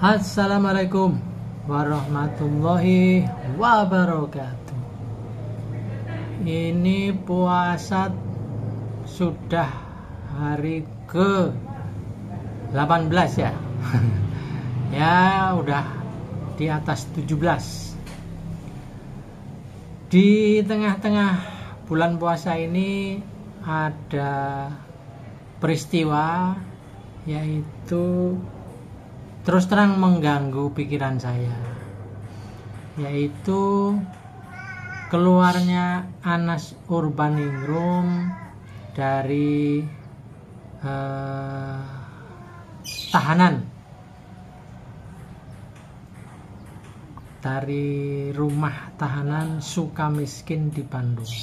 Assalamualaikum warahmatullahi wabarakatuh. Ini puasa sudah hari ke 18 ya. Ya udah di atas 17. Di tengah-tengah bulan puasa ini ada peristiwa, yaitu terus terang mengganggu pikiran saya, yaitu keluarnya Anas Urbaningrum dari tahanan, dari rumah tahanan Sukamiskin di Bandung.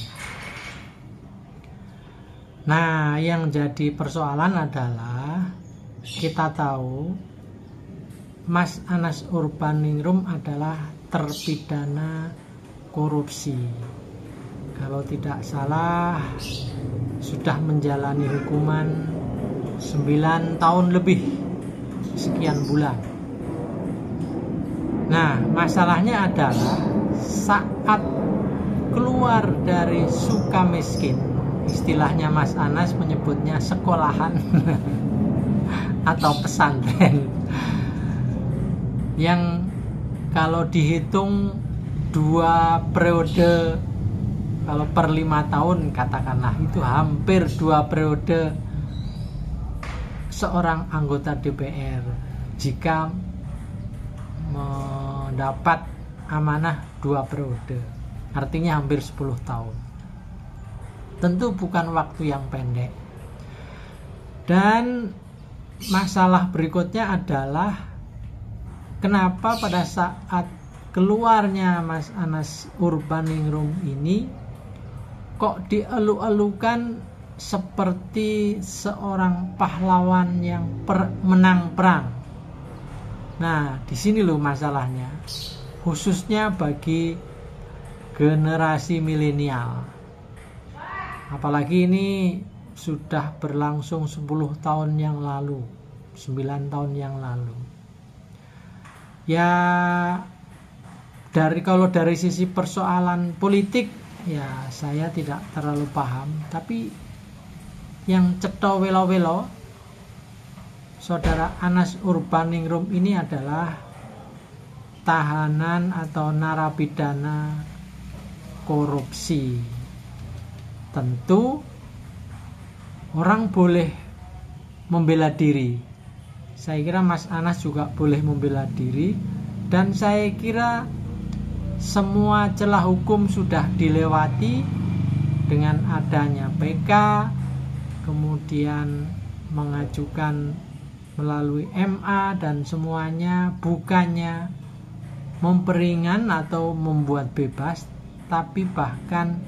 Nah, yang jadi persoalan adalah kita tahu Mas Anas Urbaningrum adalah terpidana korupsi. Kalau tidak salah sudah menjalani hukuman 9 tahun lebih, sekian bulan. Nah, masalahnya adalah saat keluar dari Sukamiskin, istilahnya Mas Anas menyebutnya sekolahan atau pesantren, yang kalau dihitung 2 periode, kalau per 5 tahun katakanlah, itu hampir 2 periode seorang anggota DPR jika mendapat amanah 2 periode, artinya hampir 10 tahun. Tentu bukan waktu yang pendek. Dan masalah berikutnya adalah kenapa pada saat keluarnya Mas Anas Urbaningrum ini kok dielu-elukan seperti seorang pahlawan yang menang perang. Nah, di sini loh masalahnya, khususnya bagi generasi milenial. Apalagi ini sudah berlangsung 10 tahun yang lalu, 9 tahun yang lalu. Ya, kalau dari sisi persoalan politik ya saya tidak terlalu paham, tapi yang cetha welo-welo Saudara Anas Urbaningrum ini adalah tahanan atau narapidana korupsi. Tentu orang boleh membela diri. Saya kira Mas Anas juga boleh membela diri, dan saya kira semua celah hukum sudah dilewati dengan adanya PK, kemudian mengajukan melalui MA, dan semuanya bukannya memperingan atau membuat bebas, tapi bahkan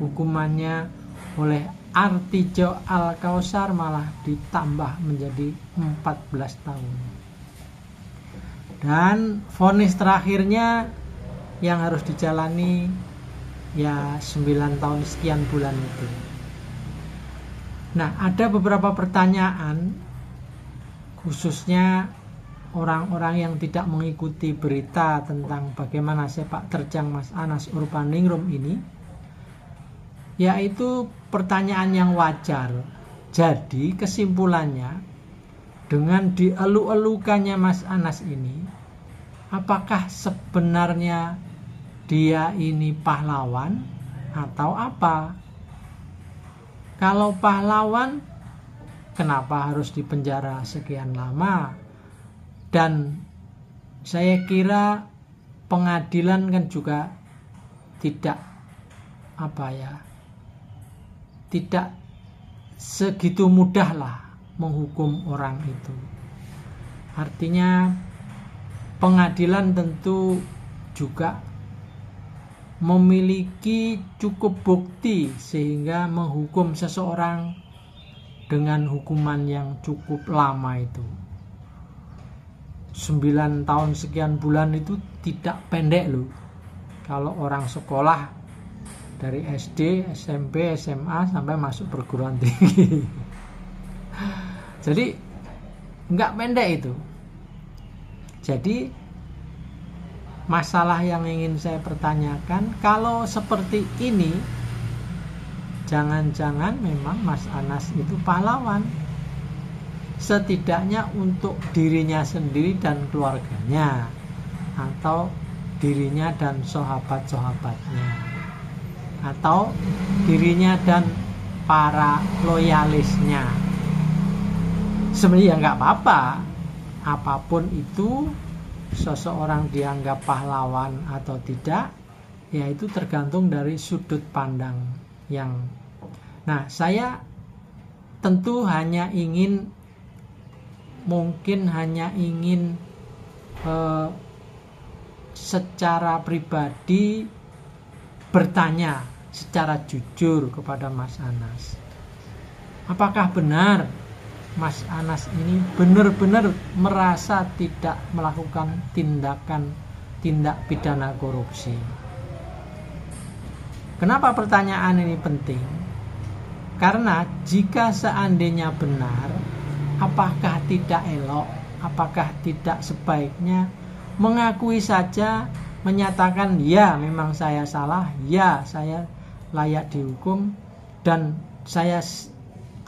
hukumannya oleh Artijo Alkausar malah ditambah menjadi 14 tahun. Dan vonis terakhirnya yang harus dijalani ya 9 tahun sekian bulan itu. Nah, ada beberapa pertanyaan, khususnya orang-orang yang tidak mengikuti berita tentang bagaimana sepak terjang Mas Anas Urbaningrum ini, yaitu pertanyaan yang wajar. Jadi kesimpulannya, dengan dielu-elukannya Mas Anas ini, apakah sebenarnya dia ini pahlawan atau apa? Kalau pahlawan, kenapa harus dipenjara sekian lama? Dan saya kira pengadilan kan juga tidak tidak segitu mudah lah menghukum orang itu. Artinya pengadilan tentu juga memiliki cukup bukti sehingga menghukum seseorang dengan hukuman yang cukup lama itu. 9 tahun sekian bulan itu tidak pendek loh. Kalau orang sekolah dari SD, SMP, SMA sampai masuk perguruan tinggi. Jadi nggak pendek itu. Jadi masalah yang ingin saya pertanyakan, kalau seperti ini, jangan-jangan memang Mas Anas itu pahlawan, setidaknya untuk dirinya sendiri dan keluarganya, atau dirinya dan sahabat-sahabatnya, atau dirinya dan para loyalisnya. Sebenarnya nggak apa-apa, apapun itu, seseorang dianggap pahlawan atau tidak, ya itu tergantung dari sudut pandang yang. Nah, saya tentu hanya ingin, mungkin hanya ingin secara pribadi bertanya secara jujur kepada Mas Anas. Apakah benar Mas Anas ini benar-benar merasa tidak melakukan tindak pidana korupsi? Kenapa pertanyaan ini penting? Karena jika seandainya benar, apakah tidak elok, apakah tidak sebaiknya mengakui saja, menyatakan ya memang saya salah, ya saya layak dihukum, dan saya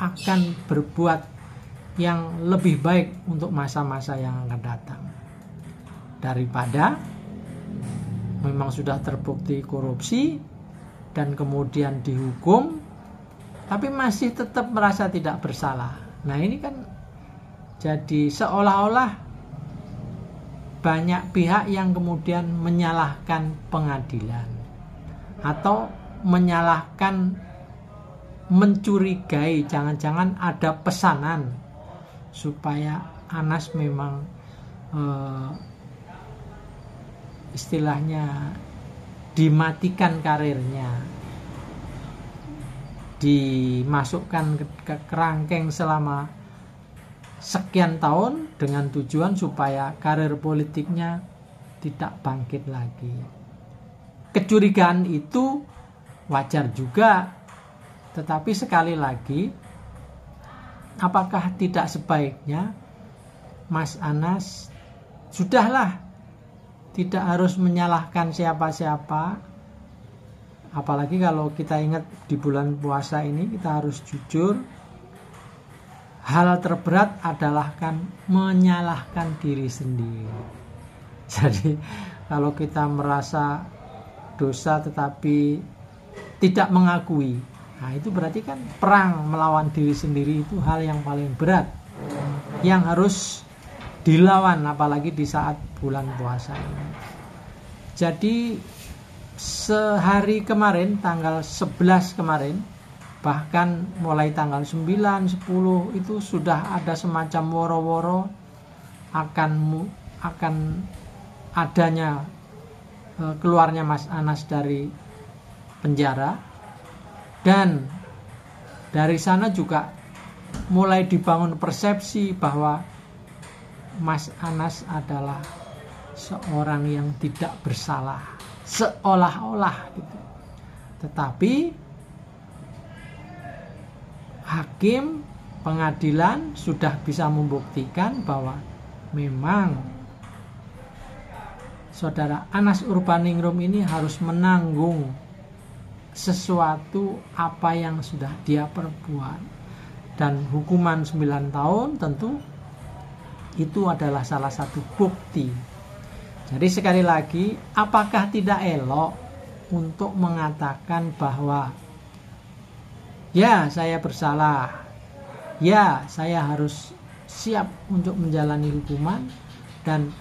akan berbuat yang lebih baik untuk masa-masa yang akan datang, daripada memang sudah terbukti korupsi dan kemudian dihukum tapi masih tetap merasa tidak bersalah. Nah, ini kan jadi seolah-olah banyak pihak yang kemudian menyalahkan pengadilan atau menyalahkan, mencurigai jangan-jangan ada pesanan supaya Anas memang istilahnya dimatikan karirnya, dimasukkan ke kerangkeng selama sekian tahun dengan tujuan supaya karir politiknya tidak bangkit lagi. Kecurigaan itu wajar juga, tetapi sekali lagi, apakah tidak sebaiknya Mas Anas sudahlah, tidak harus menyalahkan siapa-siapa. Apalagi kalau kita ingat di bulan puasa ini kita harus jujur. Hal terberat adalah kan menyalahkan diri sendiri. Jadi kalau kita merasa dosa tetapi tidak mengakui, nah itu berarti kan perang melawan diri sendiri, itu hal yang paling berat yang harus dilawan, apalagi di saat bulan puasa ini. Jadi sehari kemarin, tanggal 11 kemarin, bahkan mulai tanggal 9, 10 itu sudah ada semacam woro-woro akan adanya keluarnya Mas Anas dari penjara, dan dari sana juga mulai dibangun persepsi bahwa Mas Anas adalah seorang yang tidak bersalah, seolah-olah gitu. Tetapi hakim pengadilan sudah bisa membuktikan bahwa memang saudara Anas Urbaningrum ini harus menanggung sesuatu apa yang sudah dia perbuat, dan hukuman 9 tahun tentu itu adalah salah satu bukti. Jadi sekali lagi, apakah tidak elok untuk mengatakan bahwa ya saya bersalah, ya saya harus siap untuk menjalani hukuman, dan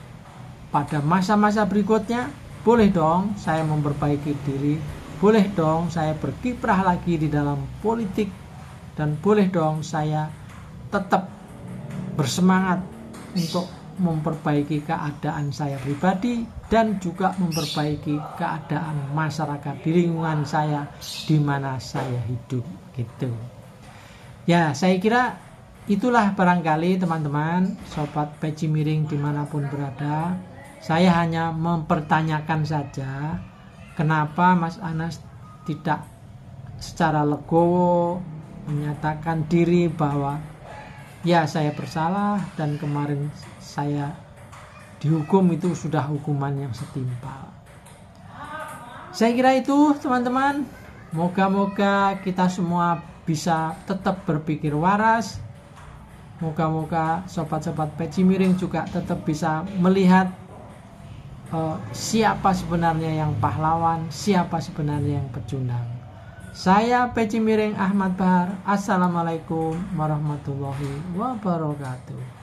pada masa-masa berikutnya boleh dong saya memperbaiki diri, boleh dong saya berkiprah lagi di dalam politik, dan boleh dong saya tetap bersemangat untuk memperbaiki keadaan saya pribadi dan juga memperbaiki keadaan masyarakat di lingkungan saya di mana saya hidup gitu. Ya, saya kira itulah barangkali teman-teman sobat peci miring dimanapun berada. Saya hanya mempertanyakan saja kenapa Mas Anas tidak secara legowo menyatakan diri bahwa ya saya bersalah dan kemarin saya dihukum itu sudah hukuman yang setimpal. Saya kira itu teman-teman. Moga-moga kita semua bisa tetap berpikir waras. Moga-moga sobat-sobat peci miring juga tetap bisa melihat siapa sebenarnya yang pahlawan, siapa sebenarnya yang pecundang. Saya Peci Miring Ahmad Bahar. Assalamualaikum warahmatullahi wabarakatuh.